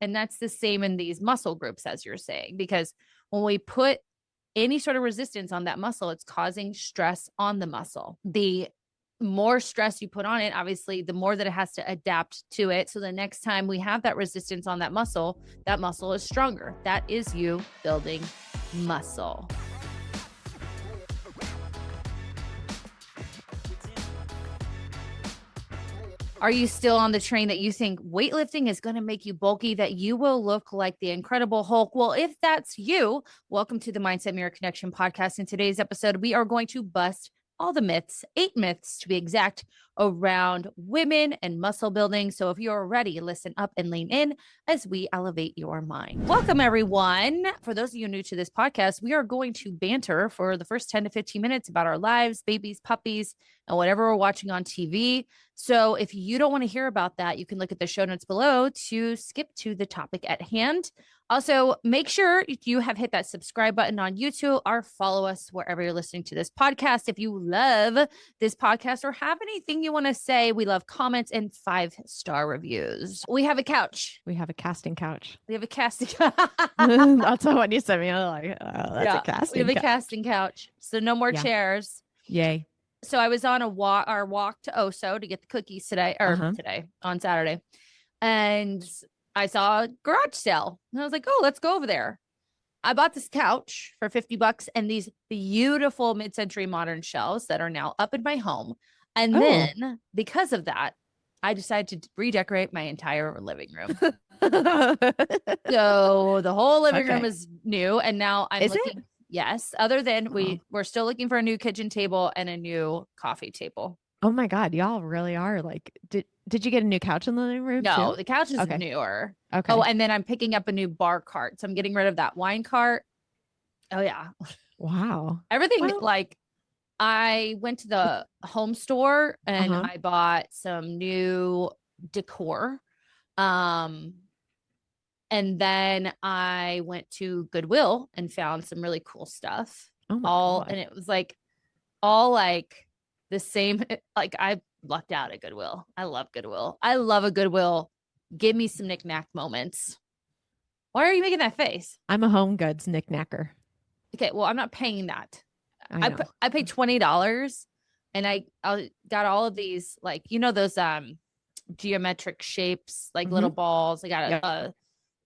And that's the same in these muscle groups, as you're saying, because when we put any sort of resistance on that muscle, it's causing stress on the muscle. The more stress you put on it, obviously, the more that it has to adapt to it. So the next time we have that resistance on that muscle is stronger. That is you building muscle. Are you still on the train that you think weightlifting is going to make you bulky, that you will look like the Incredible Hulk? Well, if that's you, welcome to the Mindset Mirror Connection podcast. In today's episode, we are going to bust all the myths, 8 myths to be exact, around women and muscle building. So if you're ready, listen up and lean in as we elevate your mind. Welcome, everyone. For those of you new to this podcast, we are going to banter for the first 10 to 15 minutes about our lives, babies, puppies, and whatever we're watching on TV. So if you don't want to hear about that, you can look at the show notes below to skip to the topic at hand. Also, make sure you have hit that subscribe button on YouTube or follow us wherever you're listening to this podcast. If you love this podcast or have anything you want to say, we love comments and 5-star reviews. We have a couch. We have a casting couch. We have a casting That's what you sent me. I'm like, oh, that's a casting We have couch. a casting couch. So no more chairs. Yay. So I was on our walk to Oso to get the cookies today, on Saturday. And I saw a garage sale and I was like, oh, let's go over there. I bought this couch for $50 and these beautiful mid-century modern shelves that are now up in my home. And then because of that, I decided to redecorate my entire living room. So the whole living room is new. And now I'm looking. Yes. Other than we're still looking for a new kitchen table and a new coffee table. Oh my God. Y'all really are like, did you get a new couch in the living room? No, too? the couch is newer. Okay. Oh, and then I'm picking up a new bar cart. So I'm getting rid of that wine cart. Oh yeah. Wow. Everything like I went to the home store and I bought some new decor. And then I went to Goodwill and found some really cool stuff. Oh my God. And it was like all like the same. Like I lucked out at Goodwill. I love Goodwill. I love a Goodwill. Give me some knick-knack moments. Why are you making that face? I'm a home goods knick-knacker. Okay, well, I'm not paying that. I paid $20 and I got all of these, like, those geometric shapes, like little balls. I got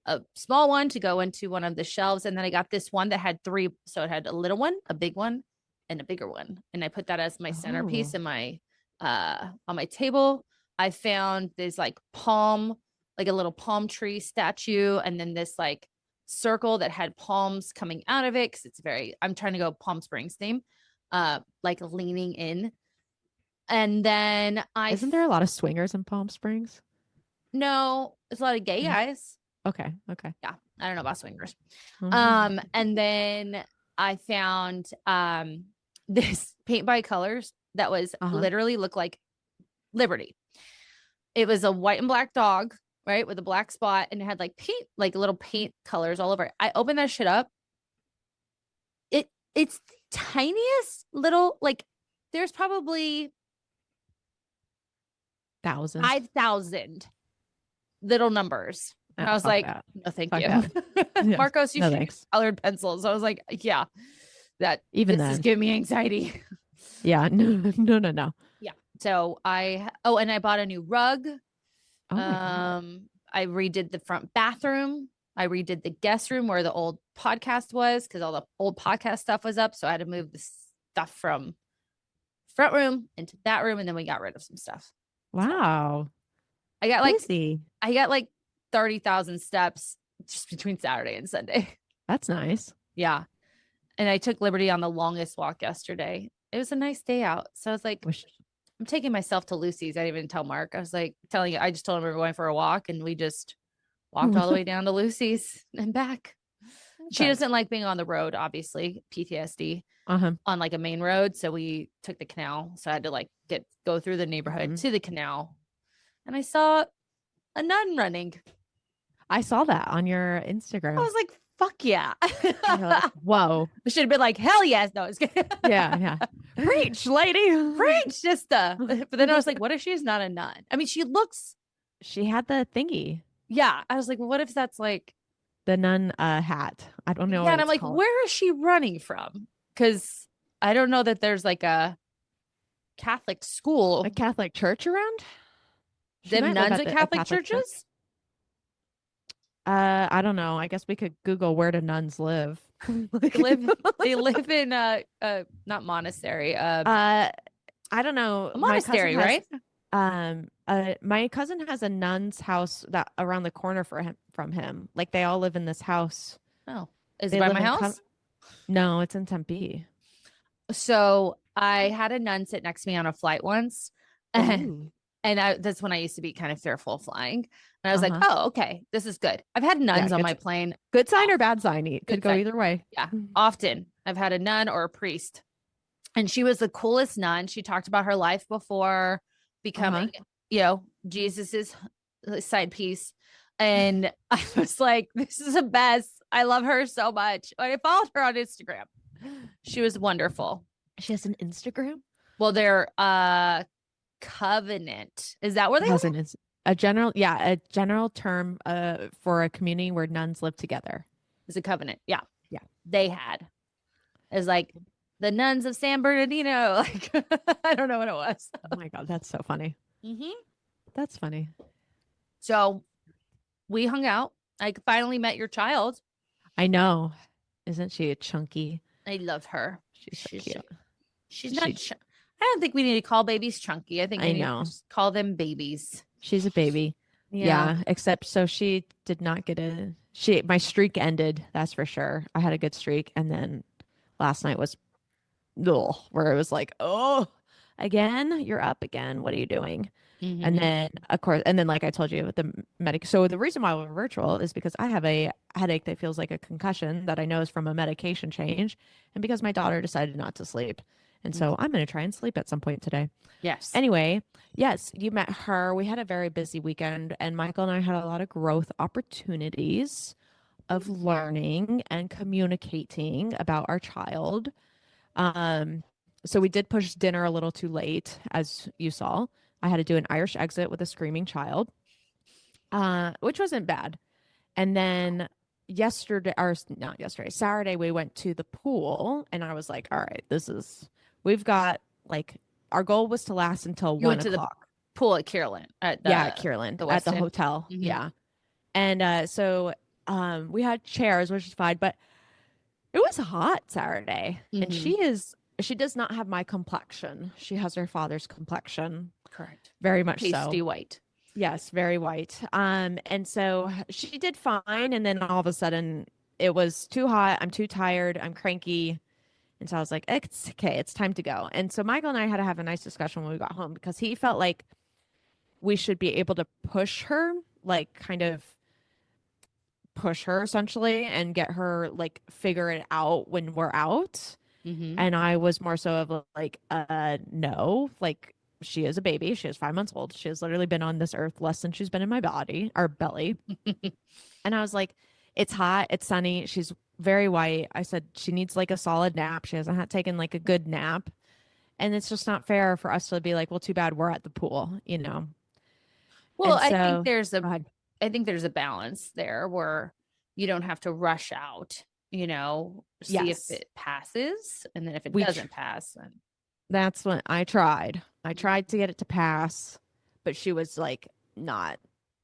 a small one to go into one of the shelves. And then I got this one that had 3. So it had a little one, a big one, and a bigger one. And I put that as my centerpiece in my on my table. I found this like a little palm tree statue, and then this like circle that had palms coming out of it, because it's I'm trying to go Palm Springs theme, like leaning in. And then isn't there a lot of swingers in Palm Springs? No, it's a lot of gay guys. Okay. Yeah, I don't know about swingers. And then I found this paint by colors that was literally looked like Liberty. It was a white and black dog, right, with a black spot, and it had like paint, like little paint colors all over it. I opened that shit up. It's the tiniest little, like, there's probably 5,000 little numbers. And I was like, that. no, thank fuck you. Marcos, you should thanks. use colored pencils. I was like, yeah, this is giving me anxiety. Yeah, no. Yeah. So and I bought a new rug. Oh I redid the front bathroom. I redid the guest room where the old podcast was, because all the old podcast stuff was up. So I had to move the stuff from front room into that room, and then we got rid of some stuff. Wow. I got like 30,000 steps just between Saturday and Sunday. That's nice. Yeah. And I took Liberty on the longest walk yesterday. It was a nice day out. So I was like, I'm taking myself to Lucy's. I didn't even tell Mark. I was like I just told him we were going for a walk, and we just walked all the way down to Lucy's and back. She doesn't like being on the road, obviously, PTSD on like a main road. So we took the canal. So I had to like go through the neighborhood to the canal. And I saw a nun running. I saw that on your Instagram. I was like, fuck yeah. Like, whoa. I should have been like, hell yes. No, it's good. Yeah. Preach, lady. Preach. But then I was like, what if she's not a nun? I mean, she had the thingy. Yeah. I was like, what if that's like, The nun hat. I don't know yeah. what And I'm it's like, called. where is she running from? Because I don't know that there's like a Catholic A school. Catholic church around? She Them might live nuns at at a Catholic Catholic church. churches? I don't know. I guess we could Google where do nuns live. They live they live in not monastery, Uh, I don't know. a monastery, right? My cousin has a nun's house that around the corner for him from him. Like they all live in this house. Oh, is it They by live my in house? No, it's in Tempe. So I had a nun sit next to me on a flight once. Ooh. And that's when I used to be kind of fearful of flying. And I was like, Uh-huh. oh, okay, this is good. I've had Yeah, nuns on my plane. good sign Off, or bad sign. It could good go side. either way. Yeah, often I've had a nun or a priest. And she was the coolest nun. She talked about her life before Uh-huh. becoming, Jesus's side piece. And I was like, this is the best. I love her so much. I followed her on Instagram. She was wonderful. She has an Instagram? Well, they're covenant. Is that where they Has are? an ins a general term for a community where nuns live together. It's a covenant. Yeah. Yeah. They had. It's like the nuns of San Bernardino. Like I don't know what it was. Oh my God, that's so funny. Mm-hmm. That's funny. So we hung out. I finally met your child. I know. Isn't she a chunky? I love her. She's so cute. She's not. I don't think we need to call babies chunky. I think we I need know. to just call them babies. She's a baby. Yeah. Except so she did not get my streak ended, that's for sure. I had a good streak. And then last night was where it was like, oh, again, you're up again. What are you doing? Mm-hmm. And then, of course, like I told you with the medic. So the reason why we're virtual is because I have a headache that feels like a concussion that I know is from a medication change, and because my daughter decided not to sleep. And so I'm going to try and sleep at some point today. Yes. Anyway, yes, you met her. We had a very busy weekend, and Michael and I had a lot of growth opportunities of learning and communicating about our child. So we did push dinner a little too late, as you saw. I had to do an Irish exit with a screaming child, which wasn't bad. And then Saturday, we went to the pool, and I was like, all right, we've got like, our goal was to last until You 1 went to the o'clock. pool at Kierland. At Kierland, the at the Westin. hotel. Mhm. Yeah. And so we had chairs, which is fine, but it was hot Saturday. And she does not have my complexion. She has her father's complexion. Correct. Very much so. Pasty white. Yes, very white. And so she did fine. And then all of a sudden it was too hot. I'm too tired. I'm cranky. And so I was like, it's okay. It's time to go. And so Michael and I had to have a nice discussion when we got home, because he felt like we should be able to push her, like kind of push her essentially, and get her like figure it out when we're out. Mm-hmm. And I was more so of like, no, like, she is a baby. She is 5 months old. She has literally been on this earth less than she's been in my body or belly. And I was like, it's hot. It's sunny. She's very white. I said she needs like a solid nap. She hasn't taken like a good nap. And it's just not fair for us to be like, well, too bad we're at the pool, you know? Well, And I think there's a balance there where you don't have to rush out, see Yes. if it passes. And then if it We doesn't pass, then That's what I tried. I tried to get it to pass, but she was like not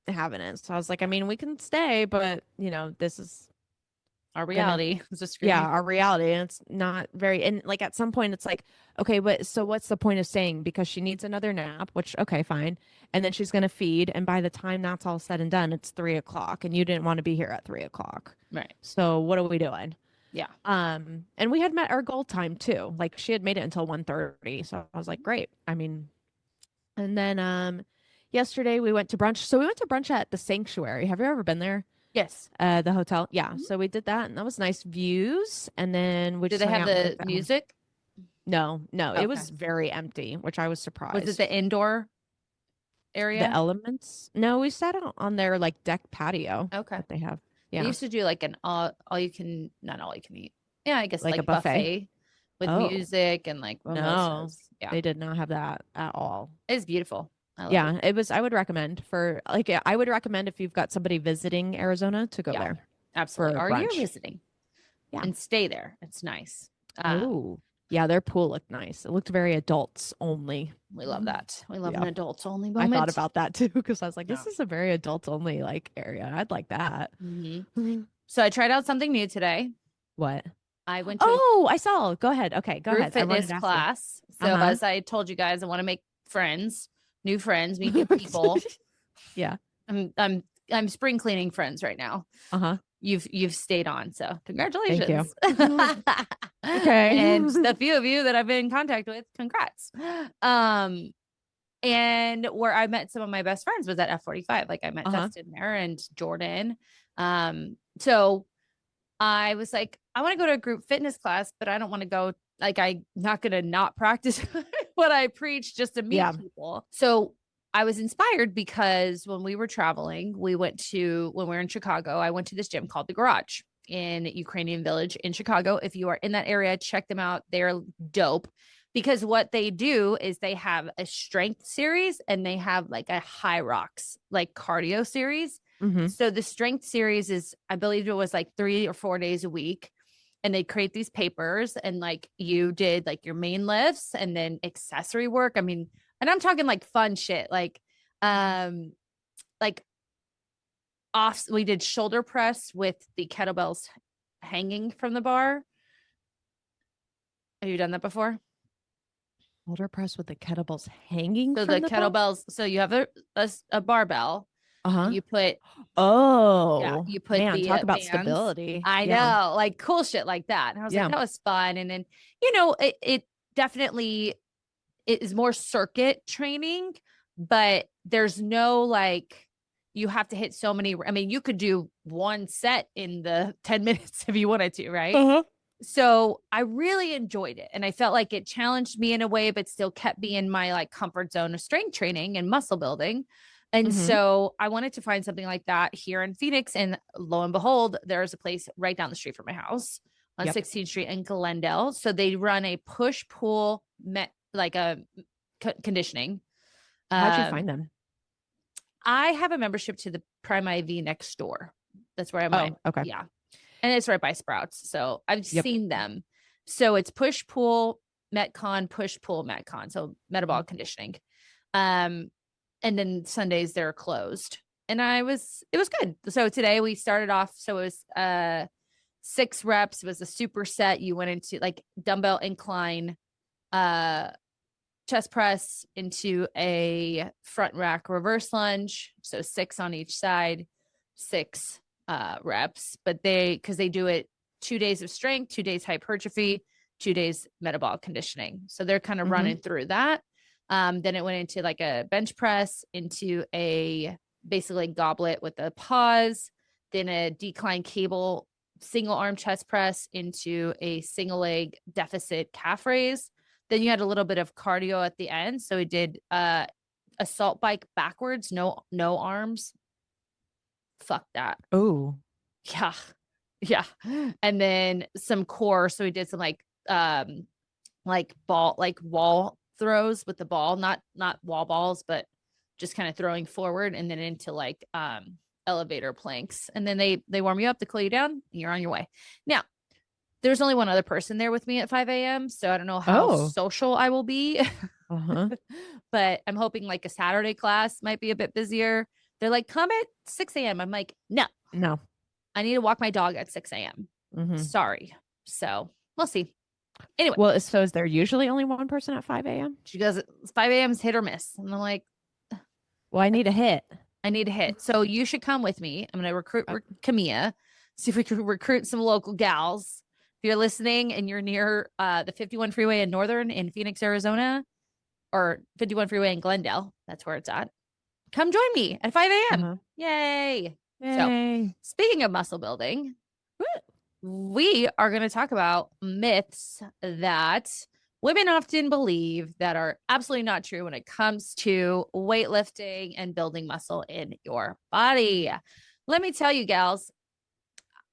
having it. So I was like, I mean, we can stay, but this is our reality. our reality. And it's not very, and like at some point it's like, okay, but so what's the point of staying? Because she needs another nap, which, okay, fine. And then she's going to feed. And by the time that's all said and done, it's 3 o'clock, and you didn't want to be here at 3 o'clock. Right. So what are we doing? Yeah. And we had met our goal time too. Like she had made it until 1:30. So I was like, great. I mean, and then yesterday we went to brunch. So we went to brunch at the Sanctuary. Have you ever been there? Yes. The hotel. Yeah. Mm-hmm. So we did that, and that was nice views. And then we Did they have the music? No, Okay. it was very empty, which I was surprised. Was it the indoor area? The elements? No, we sat out on their like deck patio. Okay. That they have. Yeah. They used to do like an not all you can eat. Yeah, I guess Like like a buffet? with Oh. music and like No, mimosas. Yeah. they did not have that at all. It's beautiful. I love it. Yeah, I would recommend for like, I would recommend if you've got somebody visiting Arizona to go Yeah, there absolutely. for Or you're brunch. visiting Yeah. and stay there. It's nice. Oh, yeah, their pool looked nice. It looked very adults only. We love that. We love an Yeah. adults only I thought moment. about that too because I was like, Yeah. this is a very adults only like area. I'd like that. hmm So I tried out something new today. What? I went to a Oh, I saw. Go ahead. Okay, go group ahead. I wanted fitness to ask you. class. So Uh-huh. as I told you guys, I want to make friends, new friends, meet new people. Yeah. I'm spring cleaning friends right now. Uh-huh. You've stayed on, so Thank you. congratulations. Okay. And the few of you that I've been in contact with, congrats. And where I met some of my best friends was at F45. Like I met Uh-huh. Dustin there and Jordan. So I was like, I want to go to a group fitness class, but I don't want to go. Like, I'm not going to not practice what I preach just to meet Yeah. people. So I was inspired because when we were traveling, when we were in Chicago, I went to this gym called The Garage in Ukrainian Village in Chicago. If you are in that area, check them out. They're dope because what they do is they have a strength series and they have like a high rocks, like cardio series. Mm-hmm. So the strength series is, I believe it was like 3 or 4 days a week. And they create these papers and like you did like your main lifts and then accessory work. I mean, and I'm talking like fun shit, like we did shoulder press with the kettlebells hanging from the bar. Have you done that before? Shoulder press with the kettlebells hanging So from the the bar? kettlebells, so you have a barbell. Uh-huh. You put Oh, you put man, the talk about bands. stability. I Yeah. know, like cool shit like that. And I was like, Yeah. that was fun. And then, it definitely it is more circuit training, but there's no like you have to hit so many. I mean, you could do one set in the 10 minutes if you wanted to, right? Uh-huh. So I really enjoyed it. And I felt like it challenged me in a way, but still kept me in my like comfort zone of strength training and muscle building. And Mm-hmm. so I wanted to find something like that here in Phoenix. And lo and behold, there's a place right down the street from my house on Yep. 16th Street in Glendale. So they run a push pull like a conditioning. How'd you find them? I have a membership to the Prime IV next door. That's where I Oh, okay. Yeah. And it's right by Sprouts. So I've Yep. seen them. So it's push pull Metcon, push pull Metcon. So metabolic conditioning. And then Sundays they're closed. And it was good. So today we started off. So it was 6 reps. It was a superset. You went into like dumbbell incline, chest press into a front rack reverse lunge. So 6 on each side, 6 reps. But because they do it 2 days of strength, 2 days hypertrophy, 2 days metabolic conditioning. So they're kind of running through that. Then it went into like a bench press, into a basically goblet with a pause, then a decline cable single arm chest press into a single leg deficit calf raise. Then you had a little bit of cardio at the end. So we did assault bike backwards, no arms. Fuck that. Oh. Yeah. Yeah. And then some core. So we did some like wall throws with the ball, not wall balls, but just kind of throwing forward and then into like elevator planks. And then they warm you up to cool you down. You're on your way. Now, there's only one other person there with me at 5 a.m. So I don't know how social I will be. Uh-huh. But I'm hoping like a Saturday class might be a bit busier. They're like, come at 6 a.m. I'm like, no, I need to walk my dog at 6 a.m. Sorry. So we'll see. Anyway. Well, so is there usually only one person at 5 a.m.? She goes, 5 a.m. is hit or miss. And I'm like, well, I need a hit. So you should come with me. I'm going to recruit Camilla, see if we can recruit some local gals. If you're listening and you're near the 51 freeway in Northern in Phoenix, Arizona, or 51 freeway in Glendale, that's where it's at. Come join me at 5 a.m. Yay. So speaking of muscle building, we are going to talk about myths that women often believe that are absolutely not true when it comes to weightlifting and building muscle in your body. Let me tell you, gals,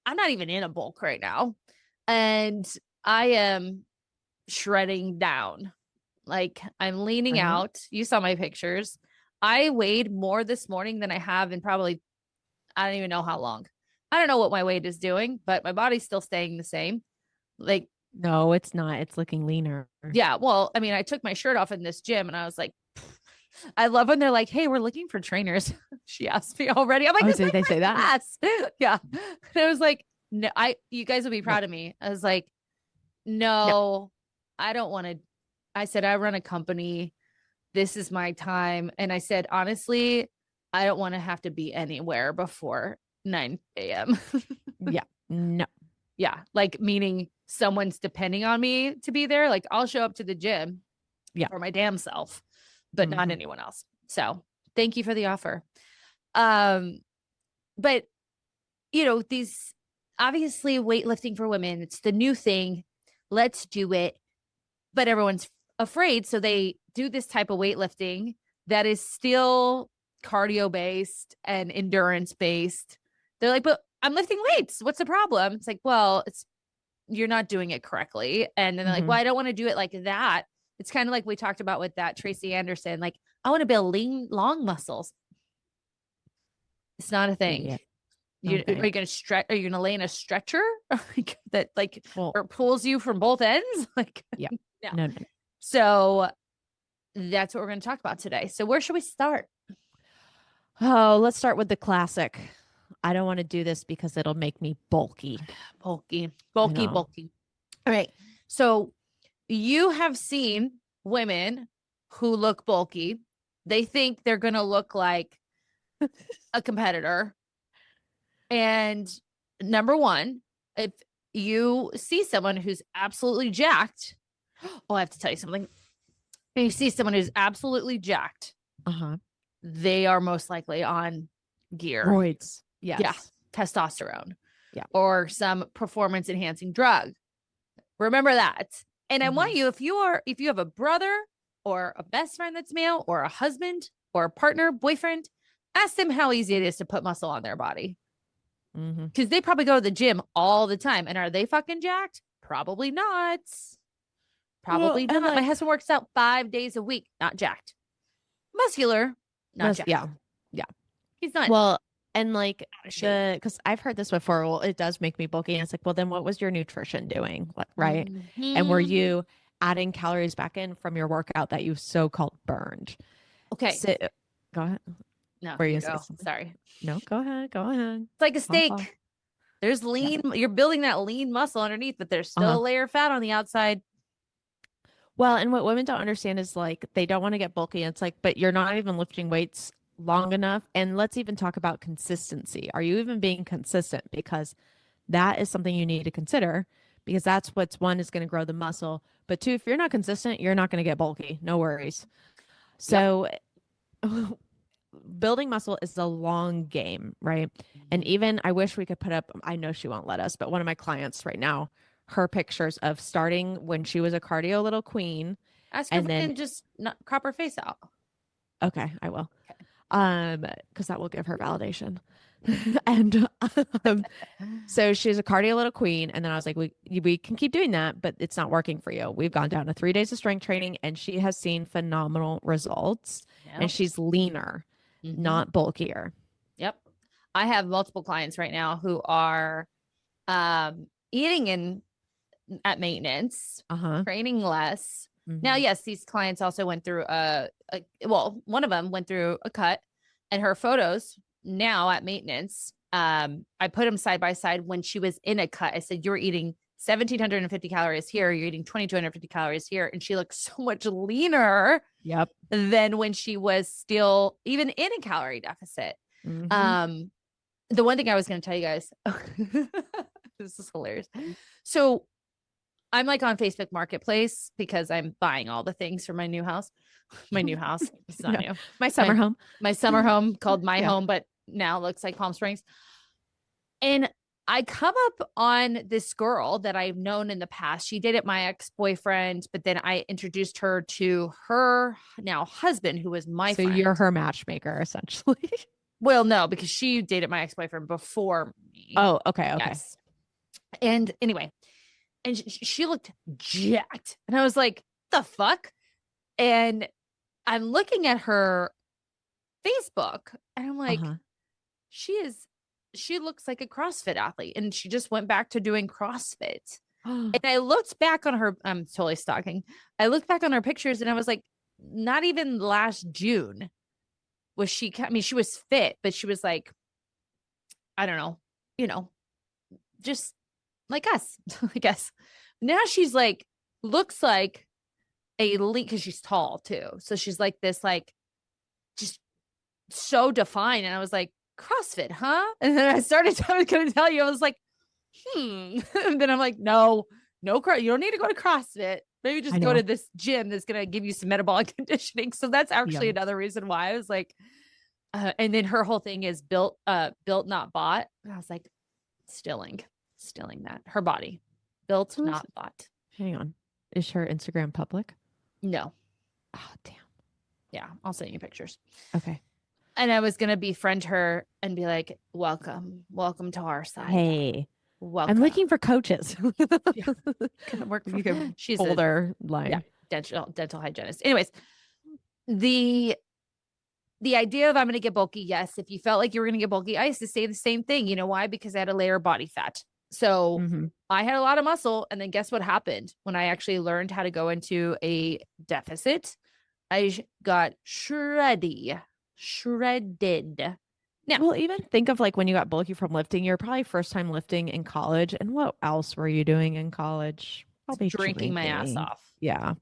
I'm not even in a bulk right now. And I am shredding down. Like I'm leaning out. You saw my pictures. I weighed more this morning than I have in probably, I don't even know how long. I don't know what my weight is doing, but my body's still staying the same. Like, No, it's not. It's looking leaner. yeah, well, I mean, I took my shirt off in this gym and I was like, I love when they're like, "Hey, we're looking for trainers." She asked me already. I'm like, Oh, "It's did like they say my that? class." Yeah. And I was like, "No, you guys will be No, proud of me." I was like, no. "No, I don't want to." I said, "I run a company. This is my time." And I said, "Honestly, I don't want to have to be anywhere before 9 a.m." Yeah. No. Yeah. Like, meaning someone's depending on me to be there. Like, I'll show up to the gym Yeah. for my damn self, but not Mhm. anyone else. So thank you for the offer. Um, but these obviously weightlifting for women, it's the new thing. Let's do it. But everyone's afraid. So they do this type of weightlifting that is still cardio based and endurance based. They're like, but I'm lifting weights. What's the problem? It's like, well, you're not doing it correctly. And then they're like, well, Mhm. I don't want to do it like that. It's kind of like we talked about with that Tracy Anderson. Like, I want to build lean, long muscles. It's not a thing. Yeah. Are Okay. you going to stretch? Are you going to lay in a stretcher that Well, or pulls you from both ends? Like, yeah. no. No, no. So that's what we're going to talk about today. So where should we start? Oh, let's start with the classic. I don't want to do this because it'll make me bulky. Bulky, I bulky, know. bulky. All right. So you have seen women who look bulky. They think they're going to look like a competitor. And number one, if you see someone who's absolutely jacked, oh, I have to tell you something. If you see someone who's absolutely jacked, Uh-huh. they are most likely on gear. Roids. Yes. Yeah. Testosterone. Yeah. Or some performance enhancing drug. Remember that. And I want you, if you have a brother or a best friend that's male or a husband or a partner, boyfriend, ask them how easy it is to put muscle on their body. Because they probably go to the gym all the time. And are they fucking jacked? Probably not. Probably Well, not. My husband works out 5 days a week, not jacked. Muscular, not jacked. yeah. Yeah. He's not. Well, and like shape. because I've heard this before. Well, it does make me bulky. And it's like, well, then what was your nutrition doing? Right. And were Mm-hmm. you adding calories back in from your workout that you so-called burned? Okay. So, go ahead. No, Were you go. Sorry. No, go ahead. Go ahead. It's like a steak. Uh-huh. There's lean. Yeah. You're building that lean muscle underneath, but there's still a layer of fat on the outside. Well, and what women don't understand is like they don't want to get bulky. And it's like, but you're not even lifting weights long enough. And let's even talk about consistency. Are you even being consistent? Because that is something you need to consider because that's what's one is going to grow the muscle. But two, if you're not consistent, you're not going to get bulky. No worries. So building muscle is a long game, right? And even I wish we could put up, I know she won't let us, but one of my clients right now, her pictures of starting when she was a cardio little queen. Ask her and then just not crop her face out. Okay, I will. Because that will give her validation. And so she's a cardio little queen. And then I was like, we can keep doing that, but it's not working for you. We've gone down to 3 days of strength training and she has seen phenomenal results. Yep. And she's leaner, not bulkier. Yep. I have multiple clients right now who are eating at maintenance, training less. Now, yes, these clients also went through one of them went through a cut, and her photos now at maintenance, I put them side by side when she was in a cut. I said, you're eating 1,750 calories here. You're eating 2,250 calories here. And she looks so much leaner than when she was still even in a calorie deficit. The one thing I was going to tell you guys, this is hilarious. So I'm like on Facebook Marketplace because I'm buying all the things for my new house. My new house. It's not new. My summer home. My summer home called My Home, but now looks like Palm Springs. And I come up on this girl that I've known in the past. She dated my ex-boyfriend, but then I introduced her to her now husband, who was my friend. So you're her matchmaker, essentially. Well, no, because she dated my ex-boyfriend before me. Oh, okay. Yes. And anyway, and she looked jacked. And I was like, the fuck? And I'm looking at her Facebook. And I'm like, Uh-huh. she looks like a CrossFit athlete. And she just went back to doing CrossFit. Oh, And I looked back on her, I'm totally stalking. I looked back on her pictures and I was like, not even last June was she, I mean, she was fit, but she was like, I don't know, you know, just like us, I guess. Now she's like, looks like a lean because she's tall too. So she's like this, like, just so defined. And I was like, CrossFit, huh? And then I started, I was going to tell you, I was like, and then I'm like, no, you don't need to go to CrossFit. Maybe I just go know. to this gym that's going to give you some metabolic conditioning. So that's actually Yeah. another reason why I was like, and then her whole thing is built, not bought. And I was like, stilling that her body built, not bought. Hang on. Is her Instagram public? No. Oh, damn. Yeah. I'll send you pictures. Okay. And I was going to befriend her and be like, welcome to our side. Hey, Welcome. I'm looking for coaches. Yeah. Gonna work for You can she's pull their line. Yeah, dental hygienist. Anyways, the idea of I'm going to get bulky, yes. If you felt like you were going to get bulky, I used to say the same thing. You know why? Because I had a layer of body fat. So I had a lot of muscle. And then guess what happened when I actually learned how to go into a deficit? I got shredded. Now, Well, even think of like when you got bulky from lifting, you're probably first time lifting in college. And what else were you doing in college? Probably drinking my ass off. Yeah.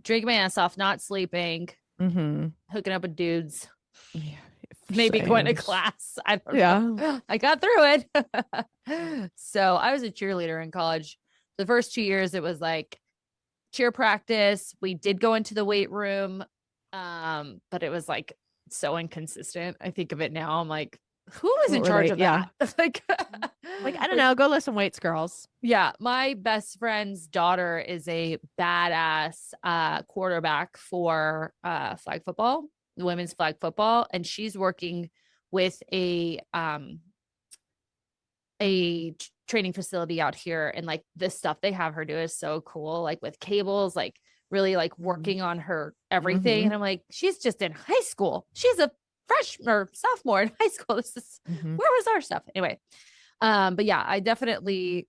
Drinking my ass off, not sleeping, hooking up with dudes. Yeah. Maybe going to class. I don't know. I got through it. So I was a cheerleader in college. The first 2 years, it was like cheer practice. We did go into the weight room. But it was like so inconsistent. I think of it now. I'm like, who is in charge of that? like, I don't know. Go lift some weights, girls. Yeah. My best friend's daughter is a badass quarterback for flag football, women's flag football. And she's working with a training facility out here. And like this stuff they have her do is so cool. Like with cables, like really like working on her everything. And I'm like, she's just in high school. She's a freshman or sophomore in high school. This is where was our stuff? Anyway. But yeah, I definitely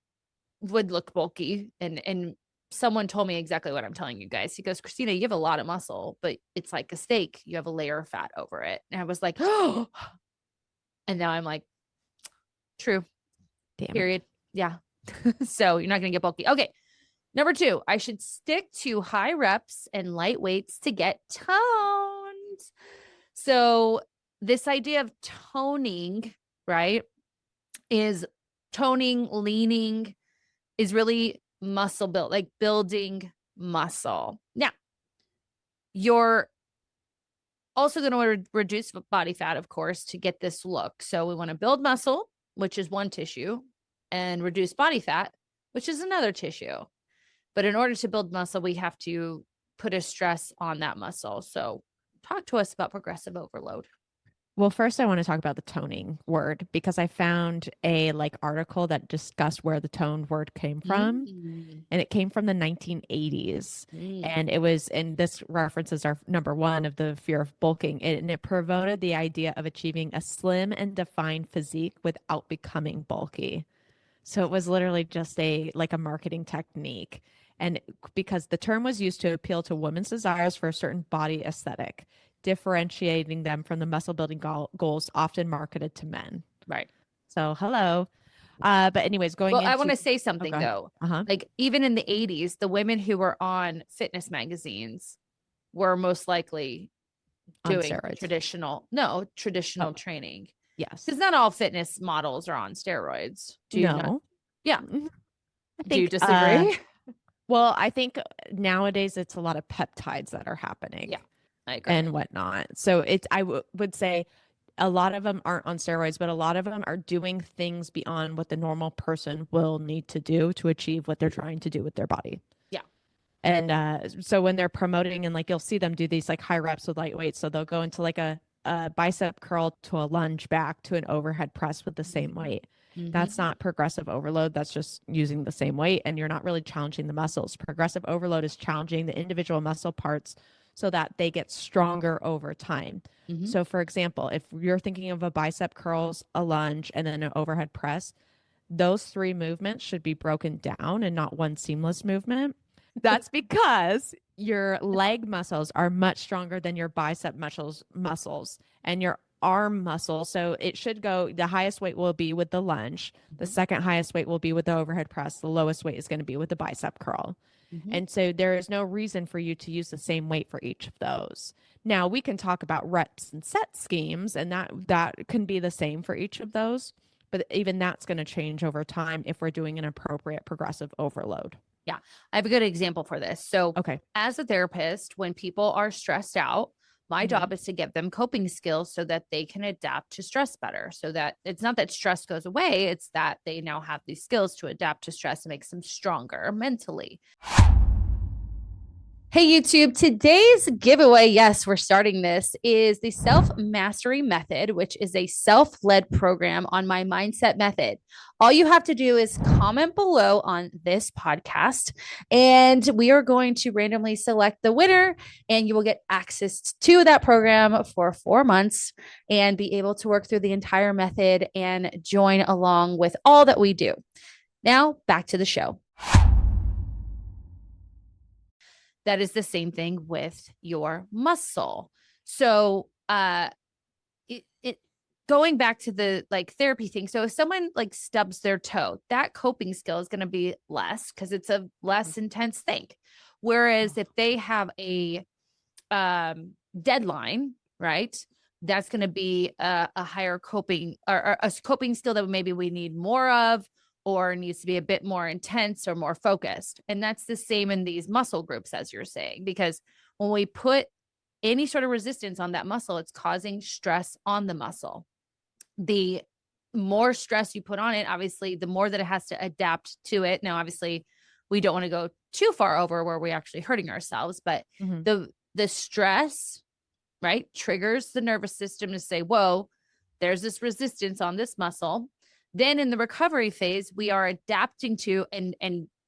would look bulky and someone told me exactly what I'm telling you guys. He goes, Christina, you have a lot of muscle, but it's like a steak. You have a layer of fat over it. And I was like, oh, and now I'm like, true. Damn period. It. Yeah. So you're not going to get bulky. Okay. Number 2, I should stick to high reps and light weights to get toned. So this idea of toning, right, is toning, leaning is really muscle build, like building muscle. Now, you're also going to reduce body fat, of course, to get this look. So we want to build muscle, which is one tissue, and reduce body fat, which is another tissue. But in order to build muscle, we have to put a stress on that muscle. So talk to us about progressive overload. Well, first I want to talk about the toning word because I found a article that discussed where the tone word came from. And it came from the 1980s. And it was, and this references our number 1 of the fear of bulking. And it promoted the idea of achieving a slim and defined physique without becoming bulky. So it was literally just a marketing technique. And because the term was used to appeal to women's desires for a certain body aesthetic, differentiating them from the muscle building goals often marketed to men. Right. So, hello. But anyways, I want to say something though. Like even in the 80s, the women who were on fitness magazines were most likely doing traditional training. Yes. Because not all fitness models are on steroids. Do you know? Yeah. Do you disagree? Well, I think nowadays it's a lot of peptides that are happening. Yeah, I agree. And whatnot. So I would say a lot of them aren't on steroids, but a lot of them are doing things beyond what the normal person will need to do to achieve what they're trying to do with their body. Yeah. And so when they're promoting and you'll see them do these high reps with light weights. So they'll go into a bicep curl to a lunge back to an overhead press with the same weight. That's not progressive overload. That's just using the same weight and you're not really challenging the muscles. Progressive overload is challenging the individual muscle parts so that they get stronger over time. Mm-hmm. So, for example, if you're thinking of a bicep curls, a lunge, and then an overhead press, those three movements should be broken down and not one seamless movement. That's because your leg muscles are much stronger than your bicep muscles and your arm muscle. So it should go, the highest weight will be with the lunge. The second highest weight will be with the overhead press. The lowest weight is going to be with the bicep curl. Mm-hmm. And so there is no reason for you to use the same weight for each of those. Now we can talk about reps and set schemes, and that can be the same for each of those. But even that's going to change over time if we're doing an appropriate progressive overload. Yeah, I have a good example for this. So, Okay. as a therapist, when people are stressed out, my job is to give them coping skills so that they can adapt to stress better. So that it's not that stress goes away, it's that they now have these skills to adapt to stress and makes them stronger mentally. Hey, YouTube, today's giveaway, yes, we're starting this, is the Self Mastery Method, which is a self-led program on my mindset method. All you have to do is comment below on this podcast, and we are going to randomly select the winner, and you will get access to that program for 4 months and be able to work through the entire method and join along with all that we do. Now, back to the show. That is the same thing with your muscle. So, going back to the like therapy thing. So if someone like stubs their toe, that coping skill is going to be less because it's a less intense thing. Whereas if they have a deadline, right, that's going to be a higher coping or a coping skill that maybe we need more of, or needs to be a bit more intense or more focused. And that's the same in these muscle groups, as you're saying, because when we put any sort of resistance on that muscle, it's causing stress on the muscle. The more stress you put on it, obviously, the more that it has to adapt to it. Now, obviously, we don't want to go too far over where we're actually hurting ourselves, but the stress, right, triggers the nervous system to say, whoa, there's this resistance on this muscle. Then in the recovery phase, we are adapting to and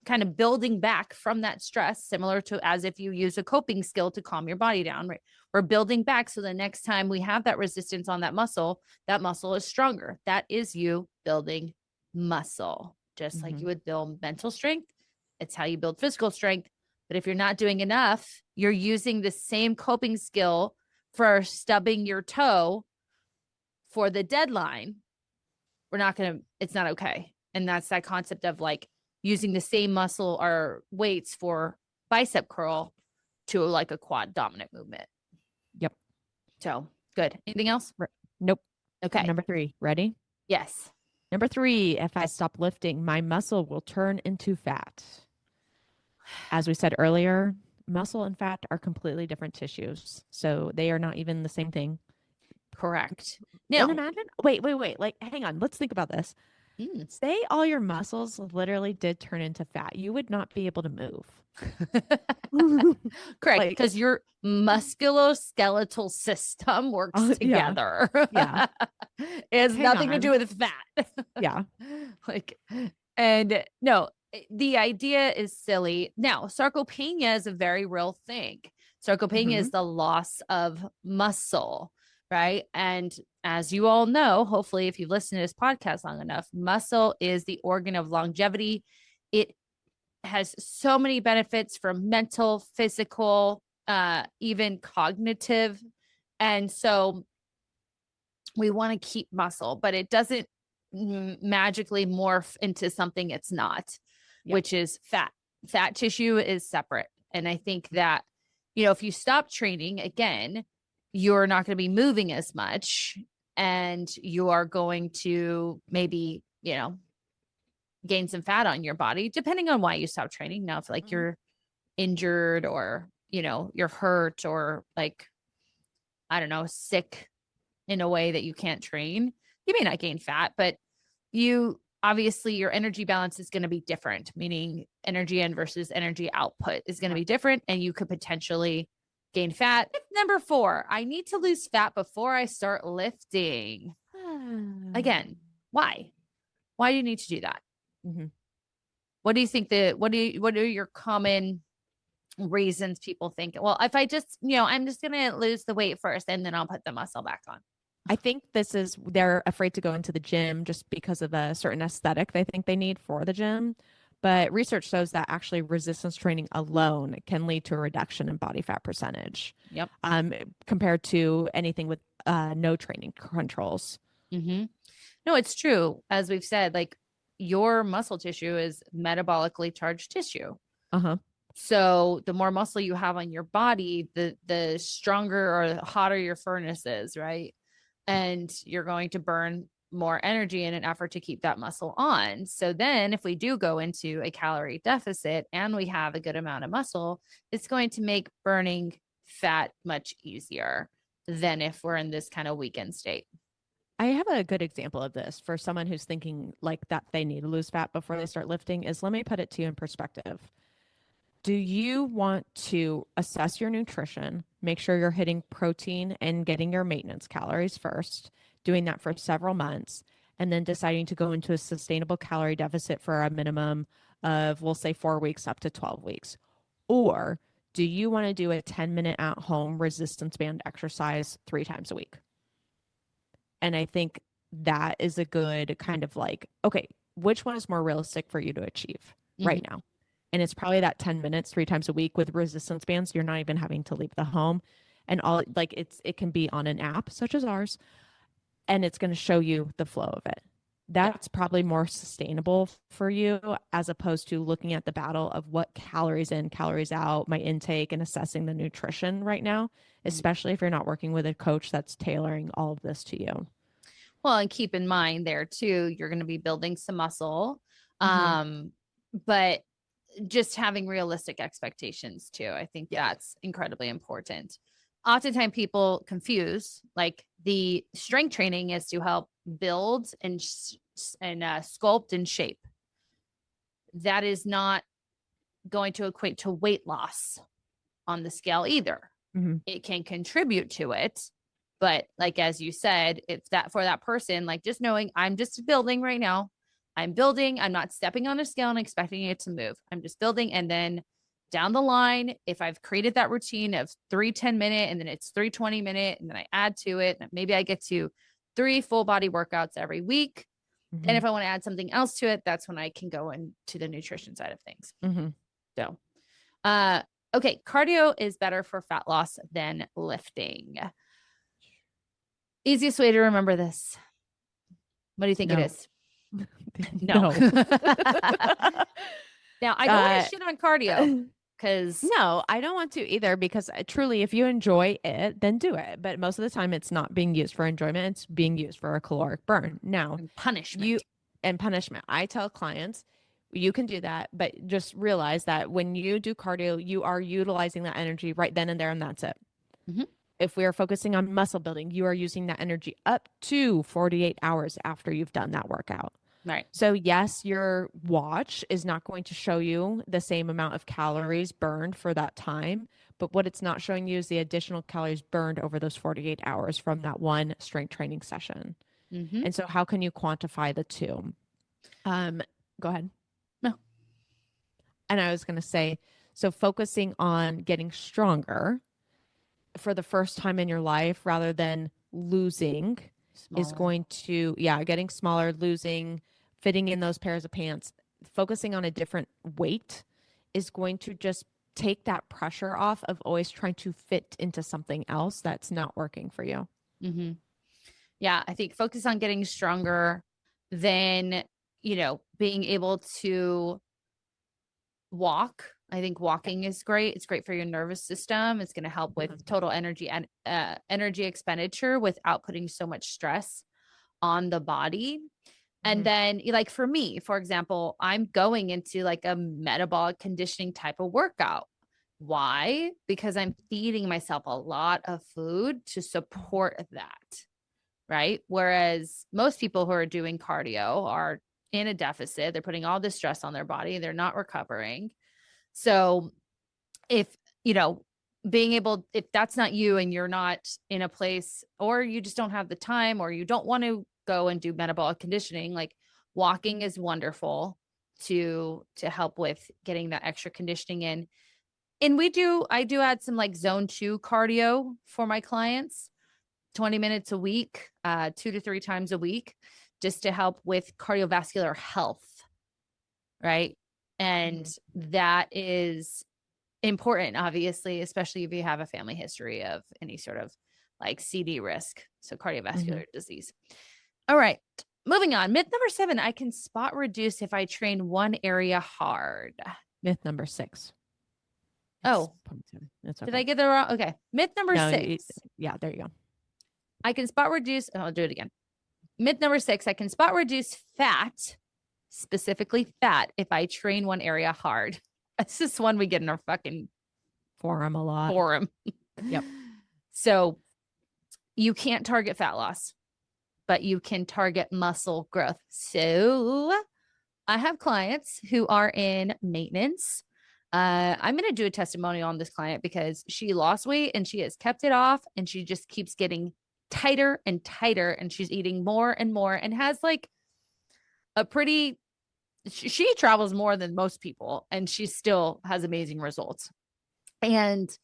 kind of building back from that stress, similar to as if you use a coping skill to calm your body down, right? We're building back. So the next time we have that resistance on that muscle is stronger. That is you building muscle, just like you would build mental strength. It's how you build physical strength. But if you're not doing enough, you're using the same coping skill for stubbing your toe for the deadline. It's not okay. And that's that concept of like using the same muscle or weights for bicep curl to like a quad dominant movement. Yep. So good. Anything else? Nope. Okay. Number 3, ready? Yes. Number 3, if I stop lifting, my muscle will turn into fat. As we said earlier, muscle and fat are completely different tissues. So they are not even the same thing. Correct. Now, and imagine, wait. Like, hang on. Let's think about this. Say all your muscles literally did turn into fat. You would not be able to move. Correct. Because your musculoskeletal system works together. Yeah. It has nothing to do with fat. Yeah. And no, the idea is silly. Now, sarcopenia is a very real thing. Sarcopenia is the loss of muscle. Right. And as you all know, hopefully, if you've listened to this podcast long enough, muscle is the organ of longevity. It has so many benefits for mental, physical, even cognitive. And so we want to keep muscle, but it doesn't magically morph into something it's not, which is fat. Fat tissue is separate. And I think that, if you stop training again, you're not going to be moving as much, and you are going to maybe, gain some fat on your body, depending on why you stop training. Now, if like you're injured or, you're hurt or like, I don't know, sick in a way that you can't train, you may not gain fat, but obviously your energy balance is going to be different, meaning energy in versus energy output is going to be different. And you could potentially gain fat. Number 4, I need to lose fat before I start lifting. Again, why? Why do you need to do that? What do you think what are your common reasons people think, well, if I just, I'm just going to lose the weight first and then I'll put the muscle back on. I think they're afraid to go into the gym just because of a certain aesthetic they think they need for the gym. But research shows that actually resistance training alone can lead to a reduction in body fat percentage, Yep. compared to anything with no training controls. Mm-hmm. No, it's true. As we've said, like your muscle tissue is metabolically charged tissue. Uh-huh. So the more muscle you have on your body, the stronger or hotter your furnace is, right? And you're going to burn more energy in an effort to keep that muscle on. So then if we do go into a calorie deficit and we have a good amount of muscle, it's going to make burning fat much easier than if we're in this kind of weakened state. I have a good example of this for someone who's thinking like that they need to lose fat before they start lifting is, let me put it to you in perspective. Do you want to assess your nutrition, make sure you're hitting protein and getting your maintenance calories first, doing that for several months, and then deciding to go into a sustainable calorie deficit for a minimum of, we'll say, 4 weeks up to 12 weeks? Or do you want to do a 10-minute at home resistance band exercise 3 times a week? And I think that is a good kind of like, okay, which one is more realistic for you to achieve right now? And it's probably that 10 minutes 3 times a week with resistance bands. You're not even having to leave the home, and all like it can be on an app such as ours, and it's going to show you the flow of it. That's probably more sustainable for you as opposed to looking at the battle of what calories in, calories out, my intake, and assessing the nutrition right now, especially if you're not working with a coach that's tailoring all of this to you. Well, and keep in mind there too, you're going to be building some muscle. Mm-hmm. But just having realistic expectations too. I think that's incredibly important. Oftentimes people confuse like the strength training is to help build and sculpt and shape. That is not going to equate to weight loss on the scale either. Mm-hmm. It can contribute to it, but like as you said, it's that for that person, like just knowing I'm just building right now. I'm building. I'm not stepping on a scale and expecting it to move. I'm just building. And then down the line, if I've created that routine of 3 10-minute and then it's 3 20-minute, and then I add to it, maybe I get to 3 full body workouts every week. Mm-hmm. Then if I want to add something else to it, that's when I can go into the nutrition side of things. Mm-hmm. So, okay. Cardio is better for fat loss than lifting. Easiest way to remember this. What do you think it is? No. Now, I don't want to shit on cardio because no, I don't want to either, because truly, if you enjoy it, then do it. But most of the time, it's not being used for enjoyment. It's being used for a caloric burn. Now, punishment. I tell clients, you can do that, but just realize that when you do cardio, you are utilizing that energy right then and there, and that's it. Mm-hmm. If we are focusing on muscle building, you are using that energy up to 48 hours after you've done that workout. Right. So yes, your watch is not going to show you the same amount of calories burned for that time, but what it's not showing you is the additional calories burned over those 48 hours from that one strength training session. Mm-hmm. And so how can you quantify the two? Go ahead. No. And I was going to say, so focusing on getting stronger for the first time in your life rather than losing is going to, getting smaller, losing, fitting in those pairs of pants, focusing on a different weight is going to just take that pressure off of always trying to fit into something else that's not working for you. Mm-hmm. Yeah, I think focus on getting stronger, then, being able to walk. I think walking is great. It's great for your nervous system. It's going to help with total energy and energy expenditure without putting so much stress on the body. And then like for me, for example, I'm going into like a metabolic conditioning type of workout. Why? Because I'm feeding myself a lot of food to support that. Right. Whereas most people who are doing cardio are in a deficit. They're putting all this stress on their body. They're not recovering. So if, if that's not you and you're not in a place, or you just don't have the time, or you don't want to go and do metabolic conditioning, like walking is wonderful to help with getting that extra conditioning in. And I do add some like zone 2 cardio for my clients, 20 minutes a week, 2 to 3 times a week, just to help with cardiovascular health. Right. And that is important, obviously, especially if you have a family history of any sort of like CD risk. So cardiovascular disease. All right. Moving on. Myth number 7, I can spot reduce if I train one area hard. Myth number 6. Oh, that's okay. Did I get that wrong? Okay. Myth number 6. Yeah, there you go. I can spot reduce. I'll do it again. Myth number 6, I can spot reduce fat, specifically fat, if I train one area hard. That's just one we get in our fucking forum a lot. Yep. So you can't target fat loss, but you can target muscle growth. So I have clients who are in maintenance. I'm going to do a testimonial on this client because she lost weight and she has kept it off, and she just keeps getting tighter and tighter, and she's eating more and more, and has like a pretty, she travels more than most people, and she still has amazing results. And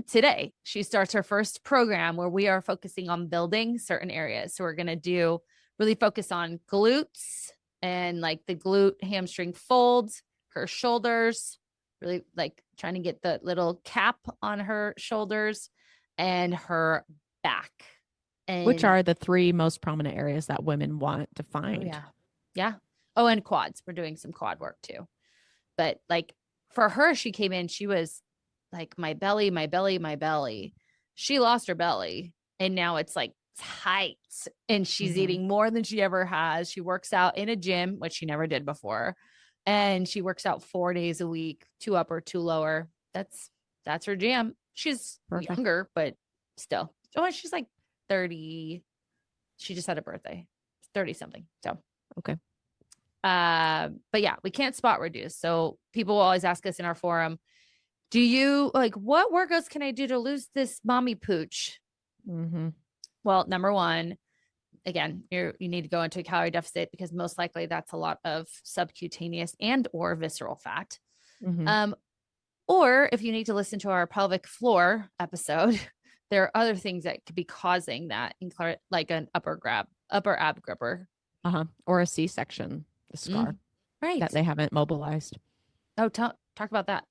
today she starts her first program where we are focusing on building certain areas. So we're going to really focus on glutes and like the glute hamstring folds, her shoulders, really like trying to get the little cap on her shoulders, and her back. Which are the 3 most prominent areas that women want to find. Oh, yeah. Yeah. Oh, and quads. We're doing some quad work too. But like for her, she came in, she was like, my belly, my belly, my belly. She lost her belly, and now it's like tight, and she's eating more than she ever has. She works out in a gym, which she never did before. And she works out 4 days a week, 2 upper, 2 lower. That's her jam. She's younger, but still. Oh, she's like 30. She just had a birthday. 30 something. So, okay. But yeah, we can't spot reduce. So people will always ask us in our forum, do you like, what workouts can I do to lose this mommy pooch? Well, number 1, again, you need to go into a calorie deficit, because most likely that's a lot of subcutaneous and or visceral fat. Or if you need to listen to our pelvic floor episode, there are other things that could be causing that, like an upper ab gripper, or a C-section, the scar, right, that they haven't mobilized. Oh, talk about that.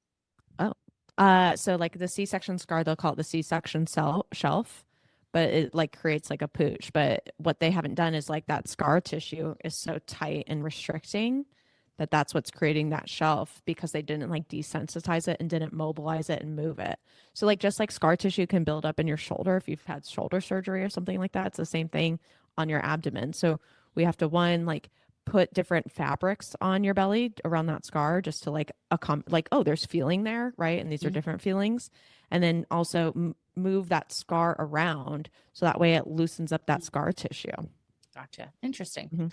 So like the C-section scar, they'll call it the C-section shelf, but it like creates like a pooch. But what they haven't done is like that scar tissue is so tight and restricting that's what's creating that shelf, because they didn't like desensitize it and didn't mobilize it and move it. So like just like scar tissue can build up in your shoulder if you've had shoulder surgery or something like that, it's the same thing on your abdomen. So we have to like put different fabrics on your belly around that scar, just to like oh, there's feeling there, right? And these are different feelings. And then also move that scar around, so that way it loosens up that scar tissue. Gotcha. Interesting.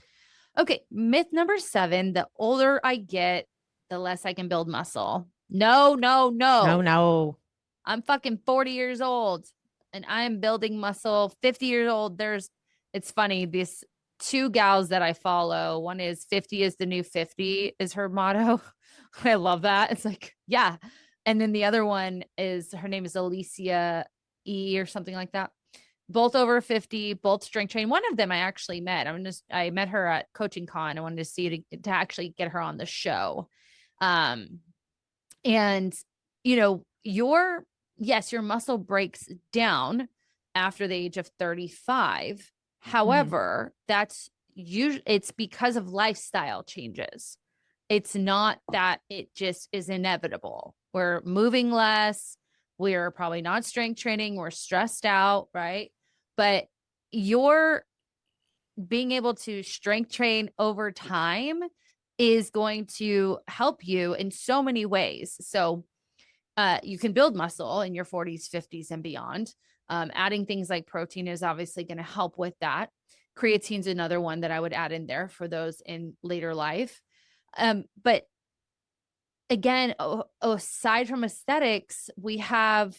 Okay. Myth number 7, the older I get, the less I can build muscle. No. I'm fucking 40 years old and I'm building muscle. 50 years old. It's funny. These 2 gals that I follow, one is 50 is the new 50 is her motto. I love that. It's like, yeah. And then the other one her name is Alicia E or something like that. Both over 50, both strength train. One of them I actually met. I met her at Coaching Con. I wanted to see to actually get her on the show. And you know, your muscle breaks down after the age of 35. However, that's usually, it's because of lifestyle changes. It's not that it just is inevitable. We're moving less. We're probably not strength training. We're stressed out, right? But you're being able to strength train over time is going to help you in so many ways. So you can build muscle in your 40s, 50s, and beyond. Adding things like protein is obviously going to help with that. Creatine's another one that I would add in there for those in later life. But again, aside from aesthetics, we have,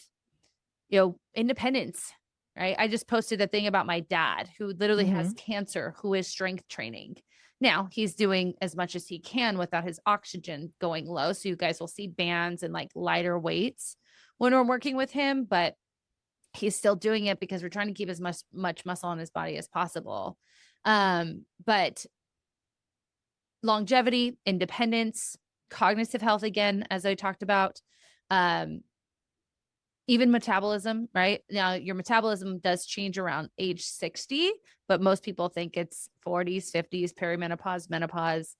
independence, right? I just posted a thing about my dad who literally has cancer, who is strength training. Now he's doing as much as he can without his oxygen going low. So you guys will see bands and like lighter weights when we're working with him, but he's still doing it because we're trying to keep as much muscle in his body as possible. But longevity, independence, cognitive health, again, as I talked about, even metabolism, right? Now, your metabolism does change around age 60, but most people think it's 40s, 50s, perimenopause, menopause.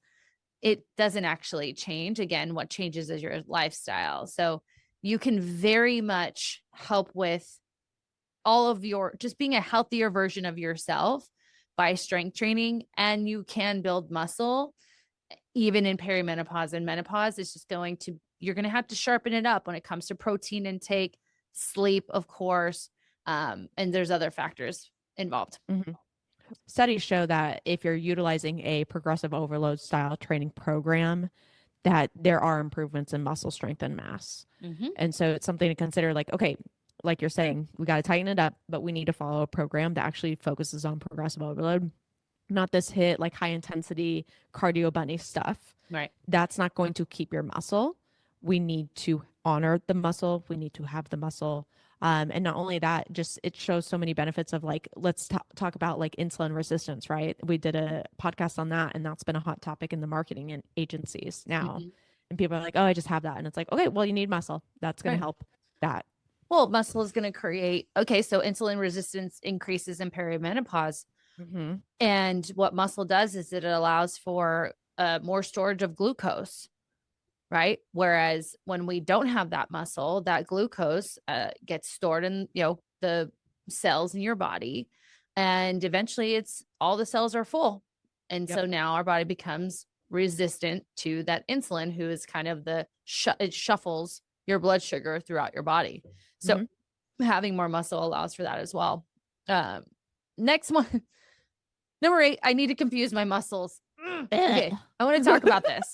It doesn't actually change. Again, what changes is your lifestyle. So you can very much help with all of your just being a healthier version of yourself by strength training, and you can build muscle even in perimenopause and menopause. It's just you're going to have to sharpen it up when it comes to protein intake, sleep, of course. And there's other factors involved. Mm-hmm. Studies show that if you're utilizing a progressive overload style training program, that there are improvements in muscle strength and mass. Mm-hmm. And so it's something to consider, like, okay, like you're saying, we got to tighten it up, but we need to follow a program that actually focuses on progressive overload, not this hit like high intensity cardio bunny stuff. Right. That's not going to keep your muscle. We need to honor the muscle. We need to have the muscle. And not only that, just it shows so many benefits of like, let's talk about like insulin resistance, right? We did a podcast on that, and that's been a hot topic in the marketing and agencies now. Mm-hmm. And people are like, oh, I just have that. And it's like, okay, well, you need muscle. That's going to help that. Well, muscle is going to create, okay, so insulin resistance increases in perimenopause. Mm-hmm. And what muscle does is it allows for more storage of glucose, right? Whereas when we don't have that muscle, that glucose gets stored in, the cells in your body. And eventually all the cells are full. And so now our body becomes resistant to that insulin, who is kind of it shuffles your blood sugar throughout your body. So having more muscle allows for that as well. Next one, number 8, I need to confuse my muscles. Okay, I want to talk about this.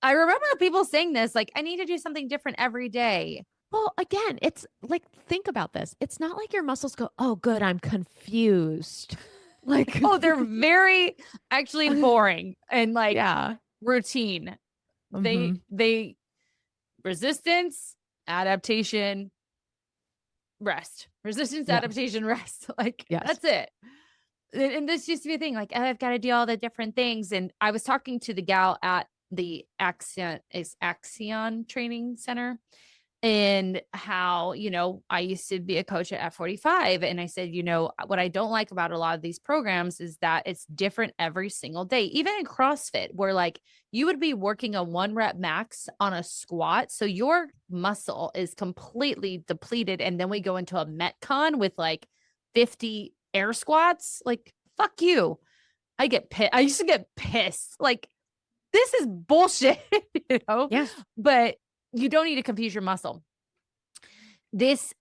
I remember people saying this, like, I need to do something different every day. Well, again, it's like, think about this. It's not like your muscles go, oh, good, I'm confused. Like, oh, they're very actually boring and like routine. They resistance, adaptation, rest. Resistance, adaptation, rest. Like, that's it. And this used to be a thing, like, oh, I've got to do all the different things. And I was talking to the gal at the Axion Training Center, and how, I used to be a coach at F45. And I said, what I don't like about a lot of these programs is that it's different every single day. Even in CrossFit, where like you would be working a 1 rep max on a squat. So your muscle is completely depleted. And then we go into a Metcon with like 50 air squats. Like, fuck you. I used to get pissed. Like, this is bullshit, Yeah. But you don't need to confuse your muscle. This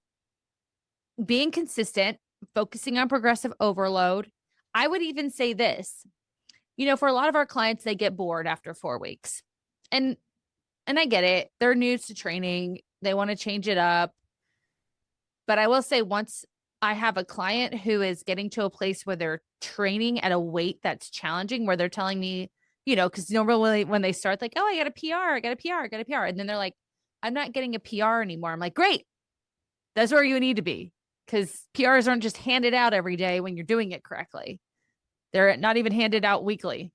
being consistent, focusing on progressive overload. I would even say this, for a lot of our clients, they get bored after 4 weeks. And I get it. They're new to training. They want to change it up. But I will say, once I have a client who is getting to a place where they're training at a weight that's challenging, where they're telling me, because normally when they start, like, oh, I got a PR. And then they're like, I'm not getting a PR anymore. I'm like, great. That's where you need to be, because PRs aren't just handed out every day when you're doing it correctly. They're not even handed out weekly,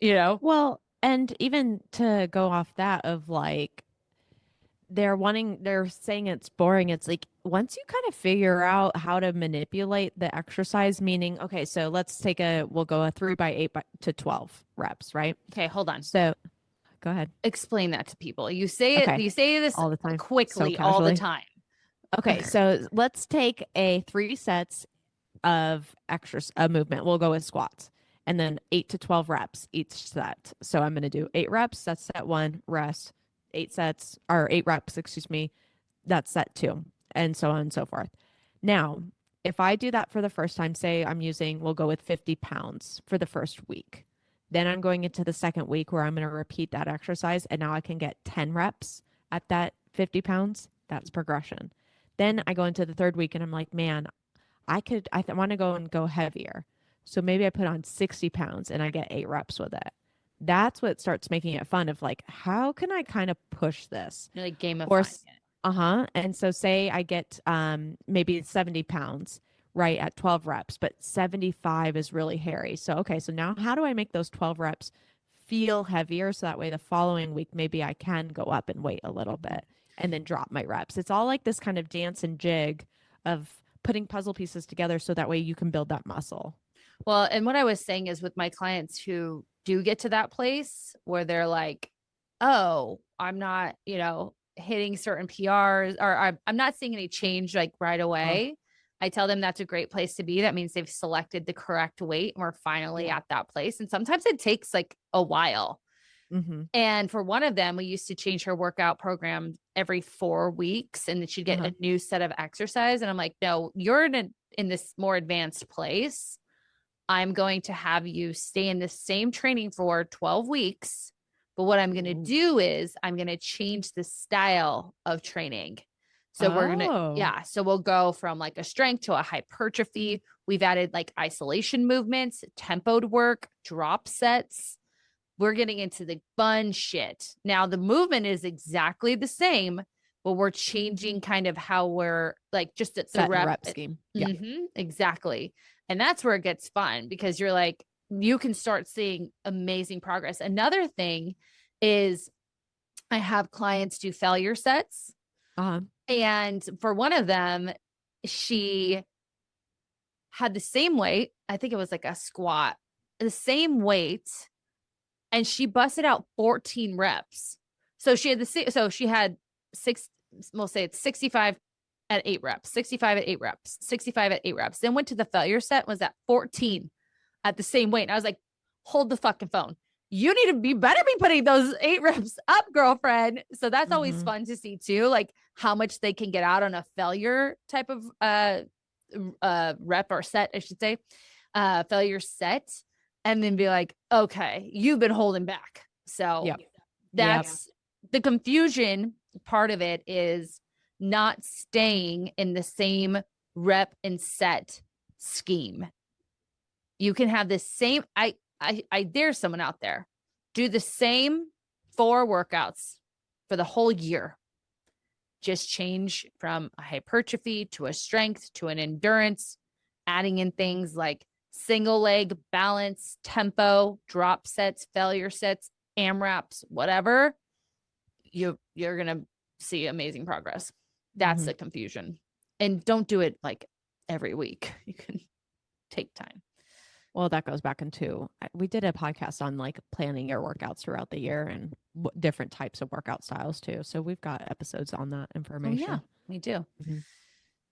Well, and even to go off that of like, they're saying it's boring. It's like, once you kind of figure out how to manipulate the exercise, meaning, okay, so we'll go a 3 by 8 to 12 reps, right? Okay, hold on. So go ahead. Explain that to people. You say this all the time, quickly, all the time. Okay, so let's take a 3 sets of a movement. We'll go with squats, and then 8 to 12 reps each set. So I'm going to do 8 reps. That's set 1, rest. 8 reps, excuse me. That's set 2, and so on and so forth. Now, if I do that for the first time, say we'll go with 50 pounds for the first week. Then I'm going into the second week where I'm going to repeat that exercise, and now I can get 10 reps at that 50 pounds. That's progression. Then I go into the third week and I'm like, man, I want to go heavier. So maybe I put on 60 pounds and I get 8 reps with it. That's what starts making it fun of like, how can I kind of push this? You're like Or, gamifying it. uh-huh. And so say I get maybe 70 pounds, right, at 12 reps, but 75 is really hairy. So, okay, so now how do I make those 12 reps feel heavier so that way the following week maybe I can go up and weight a little bit and then drop my reps. It's all like this kind of dance and jig of putting puzzle pieces together so that way you can build that muscle. Well, and what I was saying is with my clients who do get to that place where they're like, oh, I'm not, hitting certain PRs or I'm not seeing any change like right Oh, away. I tell them that's a great place to be. That means they've selected the correct weight and we're finally yeah. at that place. And sometimes it takes like a while. Mm-hmm. And for one of them, we used to change her workout program every 4 weeks and then she'd get Uh-huh. a new set of exercise. And I'm like, no, you're in this more advanced place. I'm going to have you stay in the same training for 12 weeks. But what I'm going to Ooh. do is I'm going to change the style of training. So we're going to, Oh. yeah. So we'll go from like a strength to a hypertrophy. We've added like isolation movements, tempoed work, drop sets. We're getting into the fun shit. Now the movement is exactly the same, but we're changing kind of how we're like just at the Set and rep. rep scheme. Yeah. Exactly. And that's where it gets fun because you're like, you can start seeing amazing progress. Another thing is I have clients do failure sets. Uh-huh. And for one of them, she had the same weight. I think it was like a squat, the same weight, and she busted out 14 reps. So she had she had six, we'll say it's 65 at 8 reps, 65 at 8 reps, 65 at 8 reps. Then went to the failure set, was at 14 at the same weight. And I was like, hold the fucking phone. You need to be better be putting those 8 reps up, girlfriend. So that's always Mm-hmm. fun to see too, like how much they can get out on a failure type of rep or set, I should say, failure set, and then be like, okay, you've been holding back. So Yep. that's the confusion part of it is not staying in the same rep and set scheme. You can have the same, I dare someone out there, do the same 4 workouts for the whole year. Just change from a hypertrophy to a strength to an endurance, adding in things like single leg balance, tempo, drop sets, failure sets, AMRAPs, whatever. You're going to see amazing progress. That's Mm-hmm. the confusion. And don't do it like every week. You can take time. Well, that goes back into we did a podcast on like planning your workouts throughout the year and different types of workout styles too. So we've got episodes on that information. Oh, yeah, we do. Mm-hmm.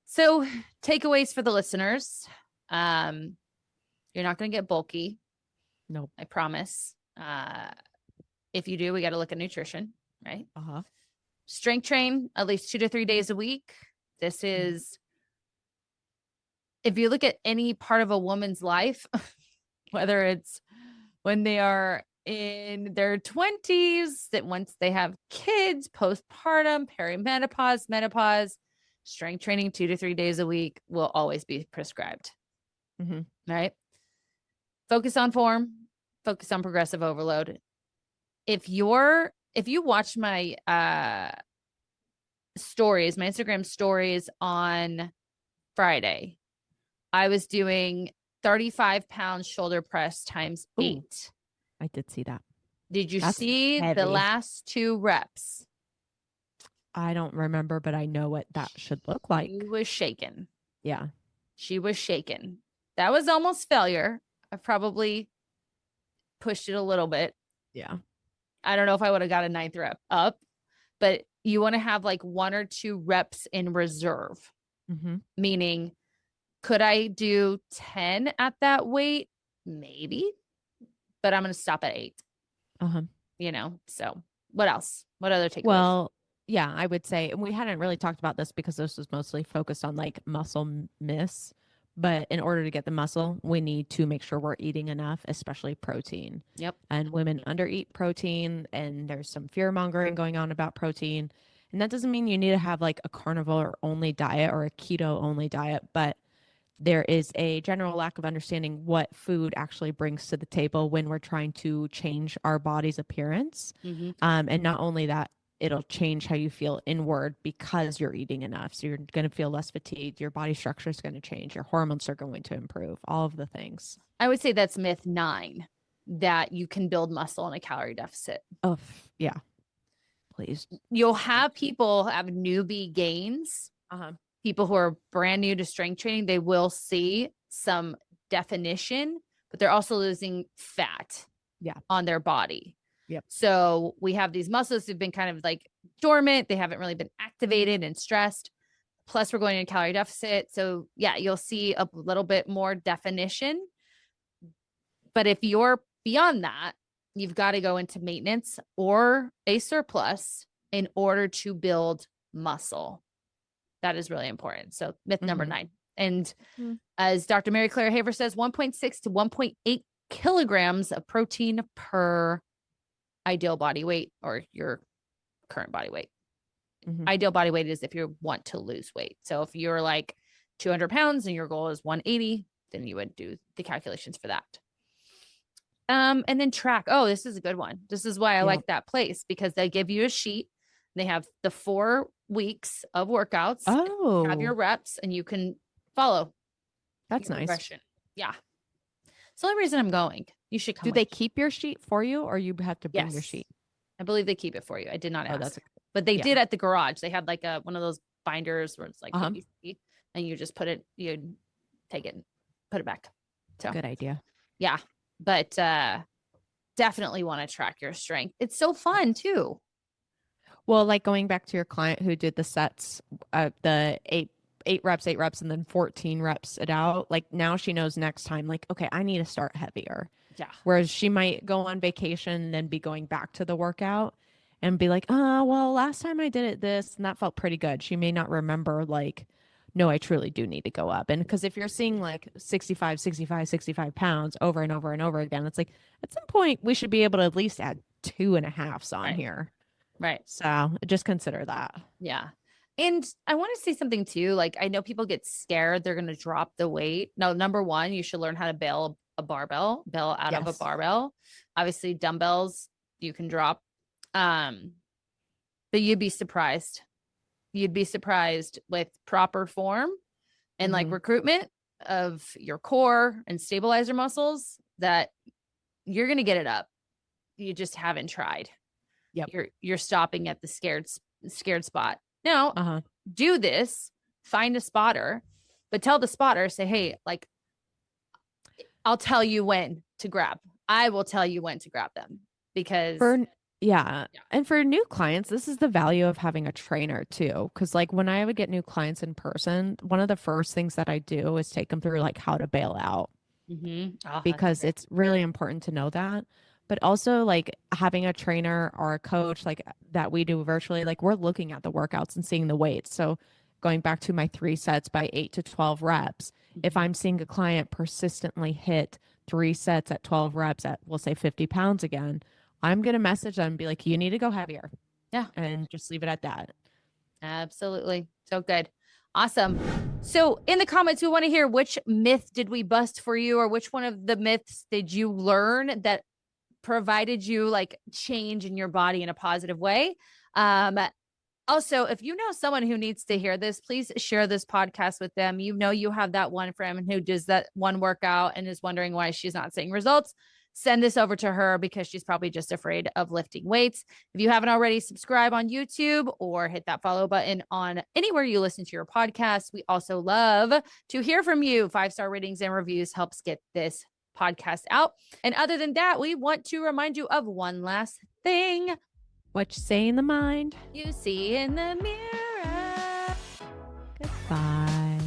So takeaways for the listeners. You're not going to get bulky. Nope. I promise. If you do, we got to look at nutrition, right? Uh-huh. Strength train at least 2 to 3 days a week. This is, if you look at any part of a woman's life, whether it's when they are in their 20s, that once they have kids, postpartum, perimenopause, menopause, strength training 2 to 3 days a week will always be prescribed. Mm-hmm. Right? Focus on form, focus on progressive overload. If you watch my stories, my Instagram stories on Friday, I was doing 35 pounds shoulder press times 8. Ooh, I did see that. Did you That's see heavy. the last 2 reps? I don't remember, but I know what that should look like. She was shaking. Yeah. She was shaking. That was almost failure. I probably pushed it a little bit. Yeah. I don't know if I would have got a 9th rep up, but you want to have like 1 or 2 reps in reserve. Mm-hmm. Meaning, could I do 10 at that weight? Maybe, but I'm going to stop at 8. Uh-huh. So what else? What other takeaways? Well, yeah, I would say, and we hadn't really talked about this because this was mostly focused on like muscle miss. But in order to get the muscle, we need to make sure we're eating enough, especially protein. Yep. And women undereat protein, and there's some fear mongering going on about protein. And that doesn't mean you need to have like a carnivore only diet or a keto only diet, but there is a general lack of understanding what food actually brings to the table when we're trying to change our body's appearance. And not only that, it'll change how you feel inward because you're eating enough. So you're going to feel less fatigued. Your body structure is going to change. Your hormones are going to improve. All of the things. I would say that's myth 9, that you can build muscle in a calorie deficit. Oh, yeah. Please. You'll have people have newbie gains. People who are brand new to strength training, they will see some definition, but they're also losing fat on their body. Yep. So we have these muscles who've been kind of like dormant. They haven't really been activated and stressed. Plus, we're going in a calorie deficit. So yeah, you'll see a little bit more definition. But if you're beyond that, you've got to go into maintenance or a surplus in order to build muscle. That is really important. So myth number 9. And as Dr. Mary Claire Haver says, 1.6 to 1.8 kilograms of protein per ideal body weight or your current body weight. Ideal body weight is if you want to lose weight. So if you're like 200 pounds and your goal is 180, then you would do the calculations for that. And then track. Oh, this is a good one. This is why I like that place, because they give you a sheet. They have the 4 weeks of workouts. Oh, have your reps, and you can follow. That's nice. Progression. Yeah. It's the only reason I'm going. You should come. Do they keep your sheet for you, or you have to bring your sheet? I believe they keep it for you. I did not ask, but they did at the garage. They had like one of those binders where it's like ABC, and you just put it, you take it, and put it back. So good idea. Yeah, but definitely want to track your strength. It's so fun too. Well, like going back to your client who did the sets, the eight reps, and then 14 reps it out. Like now she knows next time, like, okay, I need to start heavier. Yeah. Whereas she might go on vacation and then be going back to the workout and be like, oh, well, last time I did it this and that felt pretty good. She may not remember, like, no, I truly do need to go up. And because if you're seeing like 65 pounds over and over and over again, it's like at some point we should be able to at least add 2.5s on here. Right. So just consider that. Yeah. And I want to say something too. Like, I know people get scared they're going to drop the weight. No, number one, you should learn how to bail out of a barbell. Obviously, dumbbells you can drop. But you'd be surprised. You'd be surprised with proper form and like recruitment of your core and stabilizer muscles that you're going to get it up. You just haven't tried. Yep. You're stopping at the scared spot. Now, do this, find a spotter, but tell the spotter, say, hey, like, I'll tell you when to grab. I will tell you when to grab them because and for new clients, this is the value of having a trainer too. Cause like when I would get new clients in person, one of the first things that I do is take them through like how to bail out because it's really important to know that. But also like having a trainer or a coach like that we do virtually, like we're looking at the workouts and seeing the weights. So going back to my 3 sets by 8 to 12 reps, if I'm seeing a client persistently hit 3 sets at 12 reps at, we'll say 50 pounds again, I'm going to message them and be like, you need to go heavier. Yeah. And just leave it at that. Absolutely. So good. Awesome. So in the comments, we want to hear which myth did we bust for you, or which one of the myths did you learn that provided you like change in your body in a positive way. Also, if you know someone who needs to hear this, please share this podcast with them. You know, you have that one friend who does that one workout and is wondering why she's not seeing results. Send this over to her because she's probably just afraid of lifting weights. If you haven't already, subscribe on YouTube or hit that follow button on anywhere you listen to your podcast. We also love to hear from you. 5-star ratings and reviews helps get this podcast out. And other than that, we want to remind you of one last thing. What you say in the mind, you see in the mirror. Goodbye.